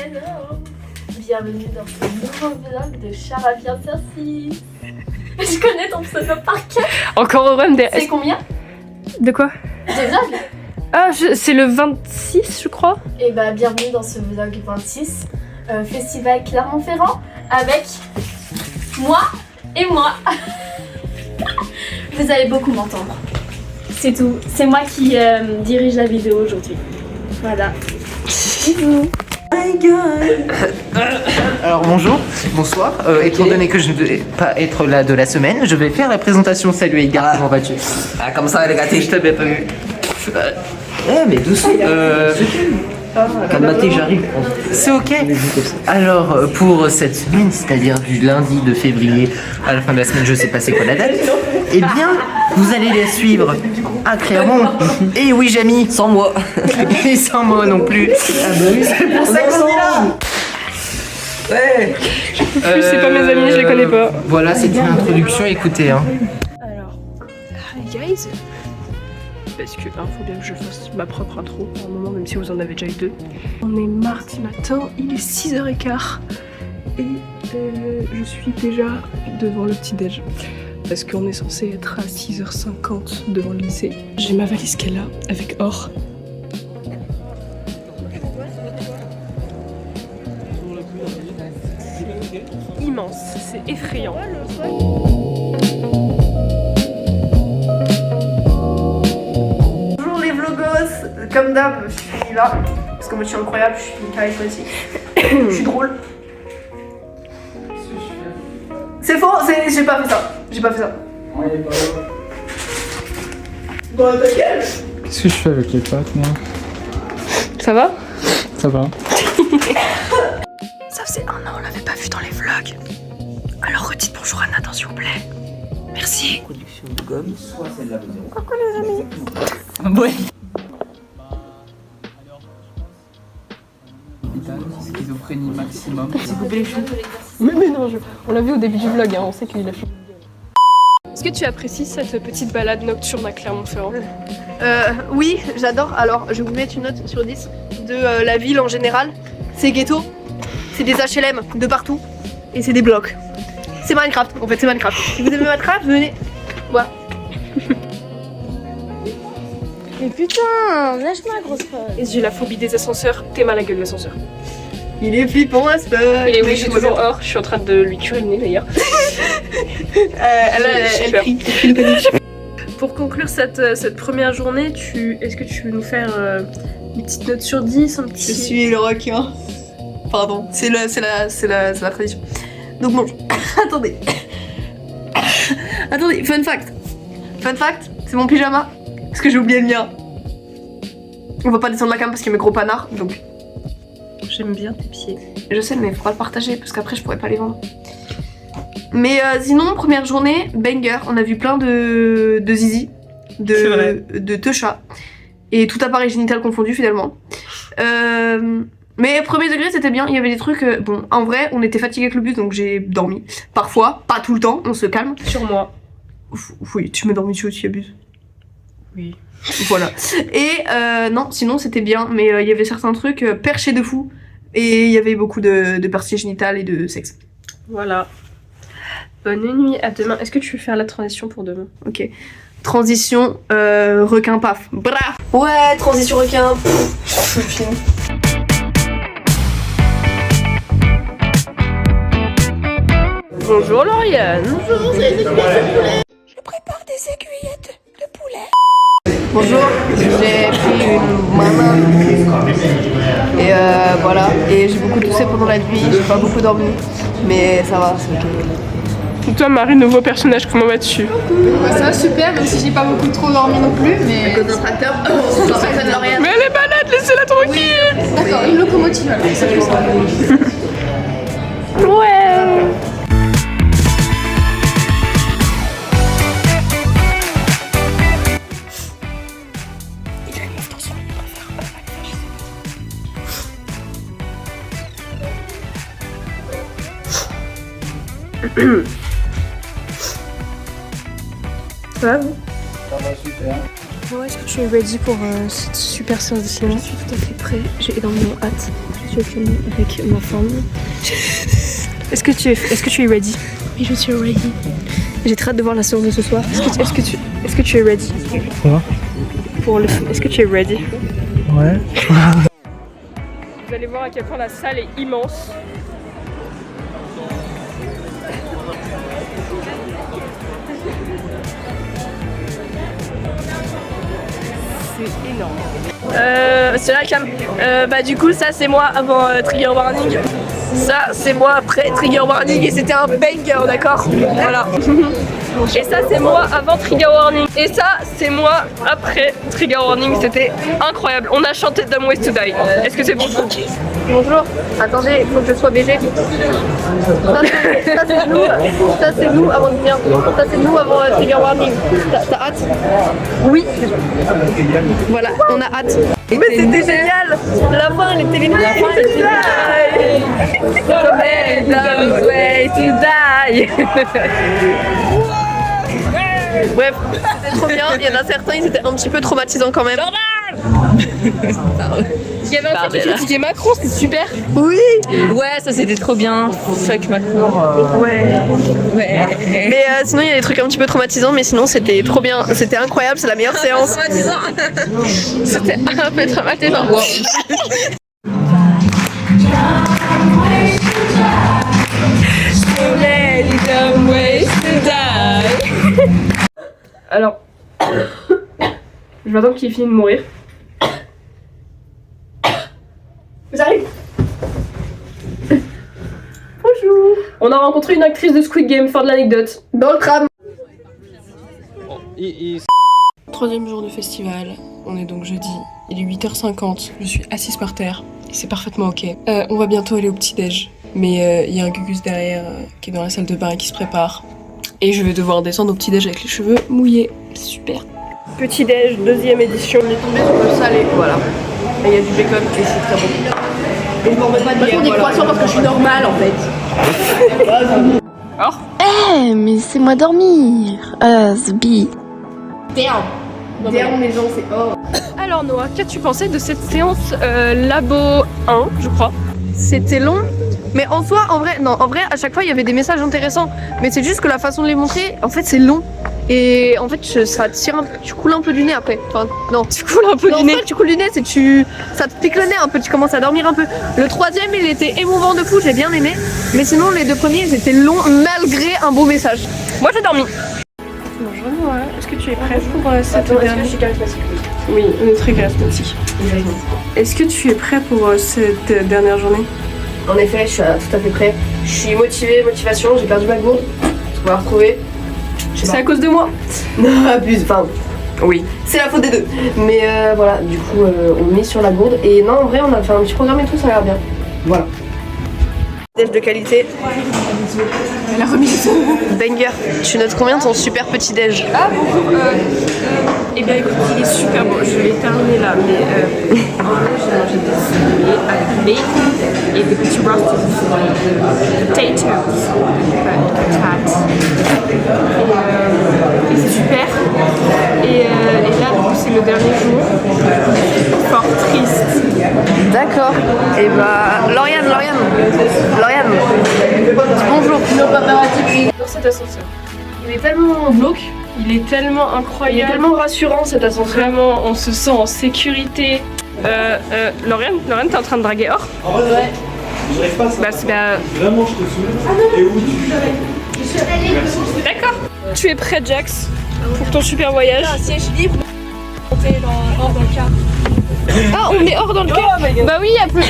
Hello. Bienvenue dans ce nouveau vlog de Charabia sur 6. Je connais ton pseudo par cœur. Encore heureux de... C'est combien? De quoi? Des vlogs. Ah, c'est le 26 je crois. Et bah bienvenue dans ce vlog 26 Festival Clermont-Ferrand avec moi et moi. Vous allez beaucoup m'entendre. C'est tout. C'est moi qui dirige la vidéo aujourd'hui. Voilà. Bisous. Alors bonjour, bonsoir. Étant donné que je ne vais pas être là de la semaine, je vais faire la présentation. Salut Edgar, comment vas-tu? Ah, comme ça, les gars, Je t'avais pas vu. mais doucement. Calme-toi, j'arrive. C'est ok. Alors pour cette semaine, c'est-à-dire du lundi de février à la fin de la semaine, je sais pas c'est quoi la date. Eh bien, vous allez les suivre à Clermont. Et oui, Jamy, Sans moi. et sans moi non plus. C'est pour ça qu'on est là. Ouais. C'est pas mes amis, je les connais pas. Voilà, c'était l'introduction. Écoutez, hein. Alors, hi guys. Parce que faut bien que je fasse ma propre intro pour un moment, même si vous en avez déjà eu deux. On est mardi matin, il est 6h15 et je suis déjà devant le petit-déj. Parce qu'on est censé être à 6h50 devant le lycée. J'ai ma valise qui est là, avec or. Immense, c'est effrayant. Bonjour les vlogos, comme d'hab, je suis là, parce que moi je suis incroyable, je suis charismatique, je suis drôle. C'est faux, j'ai pas fait ça, j'ai pas fait ça. Bon, ta gueule. Qu'est-ce que je fais avec les pattes, moi? Ça va? Ça va. Ça faisait 1 an, on l'avait pas vu dans les vlogs. Alors redites bonjour à Nathan s'il vous plaît. Merci. Production de gomme, soit celle-là, vous avez. Coucou les amis. Ouais. Schizophrénie maximum. Mais non, on l'a vu au début du vlog, hein, on sait qu'il a changé. Est-ce que tu apprécies cette petite balade nocturne à Clermont-Ferrand? Oui, j'adore. Alors, je vais vous mettre une note sur 10 de la ville en général. C'est ghetto, c'est des HLM de partout et c'est des blocs. C'est Minecraft, en fait, c'est Minecraft. Si vous aimez Minecraft, venez. Voilà. Mais putain, lâche-moi grosse folle. Et j'ai la phobie des ascenseurs, t'es mal à la gueule l'ascenseur. Il est flippant, à ce peu. Et oui, je suis toujours hors, je suis en train de lui curer le nez d'ailleurs. Elle crie. Pour conclure cette première journée, est-ce que tu veux nous faire une petite note sur 10, un petit... Je suis le requin. Pardon, c'est la tradition. Donc bon, attendez. Attendez, fun fact. Fun fact, c'est mon pyjama. Parce que j'ai oublié le mien. On va pas descendre la cam parce qu'il y a mes gros panards, donc... J'aime bien tes pieds. Je sais, mais faut pas le partager parce qu'après je pourrais pas les vendre. Mais sinon, première journée, banger. On a vu plein de zizi, de techa. Et tout appareil génital confondu finalement. Mais premier degré, c'était bien. Il y avait des trucs. Bon, en vrai, on était fatigué avec le bus donc j'ai dormi. Parfois, pas tout le temps, on se calme. Sur moi. Oui, tu m'as dormi dessus aussi, abuse. Oui. Voilà. Et non, sinon c'était bien. Mais il y avait certains trucs perchés de fou. Et il y avait beaucoup de parties génitales et de sexe. Voilà. Bonne nuit, à demain. Est-ce que tu veux faire la transition pour demain? Ok. Transition requin paf. Bra. Ouais, transition requin. Fini. Bonjour Lauriane. Bonjour, c'est les aiguillettes de poulet. Je prépare des aiguillettes de poulet. Bonjour, j'ai pris une maman. Et voilà. Et j'ai beaucoup toussé pendant la nuit, j'ai pas beaucoup dormi. Mais ça va, c'est ok. Et toi Marie, nouveau personnage, comment vas-tu? Bah, ça va super, même si j'ai pas beaucoup trop dormi non plus, mais... Cause d'un tracteur, on s'en fait de Lauriane. Mais elle est malade, laissez-la tranquille. D'accord, une locomotive alors, ça je sais. Ouais. Ça va vous? Ça va super. Noah, est-ce que tu es ready pour cette super séance de cinéma? Je suis tout à fait prêt, j'ai énormément hâte. Je suis actuellement avec ma femme. Est-ce que tu es ready? Oui, je suis ready. J'ai très hâte de voir la séance de ce soir. Est-ce que tu es ready? Quoi? Pour le film. Est-ce que tu es ready? Ouais. Vous allez voir à quel point la salle est immense. C'est énorme. C'est la cam. Bah du coup ça c'est moi avant Trigger Warning. Ça c'est moi après Trigger Warning et c'était un banger, d'accord? Voilà. Et ça c'est moi avant Trigger Warning. Et ça c'est moi après Trigger Warning. C'était incroyable. On a chanté Dumb Ways to Die. Est-ce que c'est bon? Bonjour. Attendez, il faut que je sois BG. Ça c'est nous avant de venir. Ça c'est nous avant Trigger Warning. T'as hâte? Oui. Voilà, on a hâte. Mais c'était génial. La fin elle était géniale. La fin elle était Dumb Ways to Die. Bref, c'était trop bien. Il y en a certains, ils étaient un petit peu traumatisants quand même. Il y avait un truc qui critiquait Macron, c'était super. Oui. Ouais, ça c'était trop bien. Fuck Macron. Ouais. Mais sinon, il y a des trucs un petit peu traumatisants, mais sinon, c'était trop bien. C'était incroyable, c'est la meilleure séance. C'était un peu traumatisant. Alors, je vais attendre qu'il ait fini de mourir. J'arrive. Bonjour. On a rencontré une actrice de Squid Game, fin de l'anecdote. Dans le tram. Troisième jour de festival, on est donc jeudi, il est 8h50, je suis assise par terre, c'est parfaitement ok. On va bientôt aller au petit-déj, mais il y a un gugus derrière qui est dans la salle de bain et qui se prépare. Et je vais devoir descendre au petit-déj avec les cheveux mouillés, super. Petit-déj, deuxième édition. On est tombé sur le salé, voilà. Et il y a du bacon et c'est très bon. Et je m'en remets pas de dire, des croissants parce que je suis normale en fait. Alors Eh, mais c'est moi dormir. Zbi. Derrière mes gens, c'est hors. Alors Noah, qu'as-tu pensé de cette séance Labo 1, je crois? C'était long, mais en soi, en vrai, à chaque fois, il y avait des messages intéressants. Mais c'est juste que la façon de les montrer, en fait, c'est long. Et en fait, ça tire tu coules un peu du nez après. Enfin, non, tu coules un peu du nez. Tu coules du nez, ça te pique le nez un peu, tu commences à dormir un peu. Le troisième, il était émouvant de fou, j'ai bien aimé. Mais sinon, les deux premiers, ils étaient longs malgré un beau message. Moi j'ai dormi. Bonjour Noah, est-ce que tu es prête pour cette dernière... je suis charismatique? Oui, on est très charismatique. Est-ce que tu es prêt pour cette dernière journée? En effet, je suis tout à fait prêt. Je suis motivée, motivation, j'ai perdu ma gourde. On va la retrouver. C'est à cause de moi? Non, abuse, enfin... Oui, c'est la faute des deux. Mais voilà, du coup, on met sur la gourde. Et non, en vrai, on a fait un petit programme et tout, ça a l'air bien. Voilà. Déj de qualité. La remise. Banger. Tu notes combien ton super petit déj? Ah bonjour. Eh bien écoute, il est super bon. Je vais terminer là, mais en vrai j'ai mangé des céréales avec bacon et des petits roasted potatoes. Et c'est super. Et là du coup c'est le dernier jour. Fort triste. D'accord. Et bah, Lauriane. Bonjour. Dans cet ascenseur. Il est tellement glauque. Il est tellement incroyable. Il est tellement rassurant cet ascenseur. Vraiment, on se sent en sécurité. Lauriane, t'es en train de draguer Or? Ouais. Je rêve pas ça. Bah, c'est bah... Vraiment, je te saoule. Et où tu... D'accord. Tu es prêt, Jax, pour ton super voyage? Un siège libre. Monter hors dans le car. Ah, on met Or dans le car? Bah oui, il y a plus.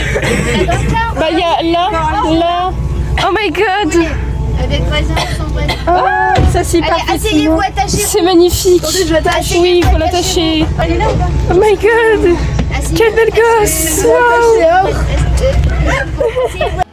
Bah, il y a là. Oh my god. Avec voisins, sans voisins. Ah, ça c'est pas Allez, asseyez-vous, attachez-vous. C'est magnifique. Attendez, je l'attache. Oui, il faut l'attacher. Elle est là ou pas? Oh my god. Asseyez-vous. Quelle belle gosse. Wow. Asseyez-vous.